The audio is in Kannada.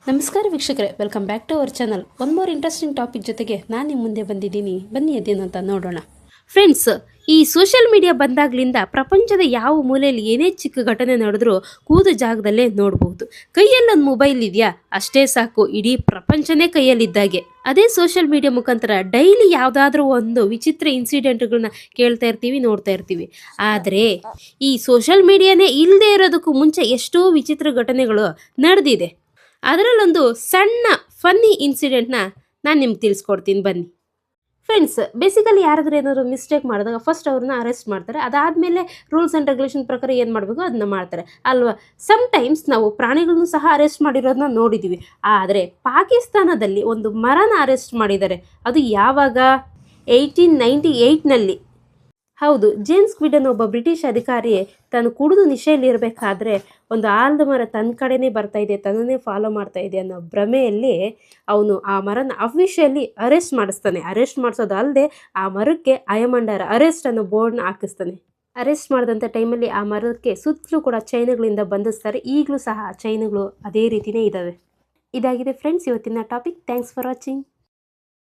ನಮಸ್ಕಾರ ವೀಕ್ಷಕರೇ, welcome back to our channel. One more interesting topic ಜೊತೆಗೆ ನಾನು ನಿಮ್ಮ ಮುಂದೆ ಬಂದಿದ್ದೀನಿ. ಬನ್ನಿ ಅದೇನು ಅಂತ ನೋಡೋಣ. ಫ್ರೆಂಡ್ಸ್, ಈ ಸೋಷಿಯಲ್ ಮೀಡಿಯಾ ಬಂದಾಗ್ಲಿಂದ ಪ್ರಪಂಚದ ಯಾವ ಮೂಲೆಯಲ್ಲಿ ಏನೇ ಚಿಕ್ಕ ಘಟನೆ ನಡೆದ್ರೂ ಕೂದ ಜಾಗದಲ್ಲೇ ನೋಡಬಹುದು. ಕೈಯಲ್ಲೊಂದು ಮೊಬೈಲ್ ಇದೆಯಾ, ಅಷ್ಟೇ ಸಾಕು, ಇಡೀ ಪ್ರಪಂಚನೇ ಕೈಯಲ್ಲಿದ್ದಾಗೆ. ಅದೇ ಸೋಷಿಯಲ್ ಮೀಡಿಯಾ ಮುಖಾಂತರ ಡೈಲಿ ಯಾವುದಾದ್ರೂ ಒಂದು ವಿಚಿತ್ರ ಇನ್ಸಿಡೆಂಟ್ಗಳನ್ನ ಕೇಳ್ತಾ ಇರ್ತೀವಿ, ನೋಡ್ತಾ ಇರ್ತೀವಿ. ಆದರೆ ಈ ಸೋಷಿಯಲ್ ಮೀಡಿಯಾನೇ ಇಲ್ಲದೆ ಇರೋದಕ್ಕೂ ಮುಂಚೆ ಎಷ್ಟೋ ವಿಚಿತ್ರ ಘಟನೆಗಳು ನಡೆದಿದೆ. ಅದರಲ್ಲೊಂದು ಸಣ್ಣ ಫನ್ನಿ ಇನ್ಸಿಡೆಂಟ್ನ ನಾನು ನಿಮ್ಗೆ ತಿಳಿಸ್ಕೊಡ್ತೀನಿ, ಬನ್ನಿ. ಫ್ರೆಂಡ್ಸ್, ಬೇಸಿಕಲಿ ಯಾರಾದರೂ ಏನಾದರೂ ಮಿಸ್ಟೇಕ್ ಮಾಡಿದಾಗ ಫಸ್ಟ್ ಅವ್ರನ್ನ ಅರೆಸ್ಟ್ ಮಾಡ್ತಾರೆ. ಅದಾದಮೇಲೆ ರೂಲ್ಸ್ ಆ್ಯಂಡ್ ರೆಗ್ಯುಲೇಷನ್ ಪ್ರಕಾರ ಏನು ಮಾಡಬೇಕು ಅದನ್ನ ಮಾಡ್ತಾರೆ ಅಲ್ವಾ. ಸಮ್ಟೈಮ್ಸ್ ನಾವು ಪ್ರಾಣಿಗಳನ್ನು ಸಹ ಅರೆಸ್ಟ್ ಮಾಡಿರೋದನ್ನ ನೋಡಿದ್ದೀವಿ. ಆದರೆ ಪಾಕಿಸ್ತಾನದಲ್ಲಿ ಒಂದು ಮರನ ಅರೆಸ್ಟ್ ಮಾಡಿದ್ದಾರೆ. ಅದು ಯಾವಾಗ? 1898ನಲ್ಲಿ. ಹೌದು, ಜೇಮ್ಸ್ ಕ್ವಿಡನ್ ಒಬ್ಬ ಬ್ರಿಟಿಷ್ ಅಧಿಕಾರಿ ತಾನು ಕುಡಿದು ನಿಶೆಯಲ್ಲಿರಬೇಕಾದ್ರೆ ಒಂದು ಆಲದ ಮರ ತನ್ನ ಕಡೆನೇ ಬರ್ತಾ ಇದೆ, ತನ್ನನ್ನೇ ಫಾಲೋ ಮಾಡ್ತಾ ಇದೆ ಅನ್ನೋ ಭ್ರಮೆಯಲ್ಲಿ ಅವನು ಆ ಮರನ ಅಫಿಷಿಯಲಿ ಅರೆಸ್ಟ್ ಮಾಡಿಸ್ತಾನೆ. ಅರೆಸ್ಟ್ ಮಾಡಿಸೋದಲ್ಲದೆ ಆ ಮರಕ್ಕೆ ಅಯಮಂಡರ ಅರೆಸ್ಟ್ ಅನ್ನೋ ಬೋರ್ಡ್ನ ಹಾಕಿಸ್ತಾನೆ. ಅರೆಸ್ಟ್ ಮಾಡಿದಂಥ ಟೈಮಲ್ಲಿ ಆ ಮರಕ್ಕೆ ಸುತ್ತಲೂ ಕೂಡ ಚೈನ್ಗಳಿಂದ ಬಂಧಿಸ್ತಾರೆ. ಈಗಲೂ ಸಹ ಚೈನ್ಗಳು ಅದೇ ರೀತಿಯೇ ಇದ್ದಾವೆ. ಇದಾಗಿದೆ ಫ್ರೆಂಡ್ಸ್ ಇವತ್ತಿನ ಟಾಪಿಕ್. Thanks for watching.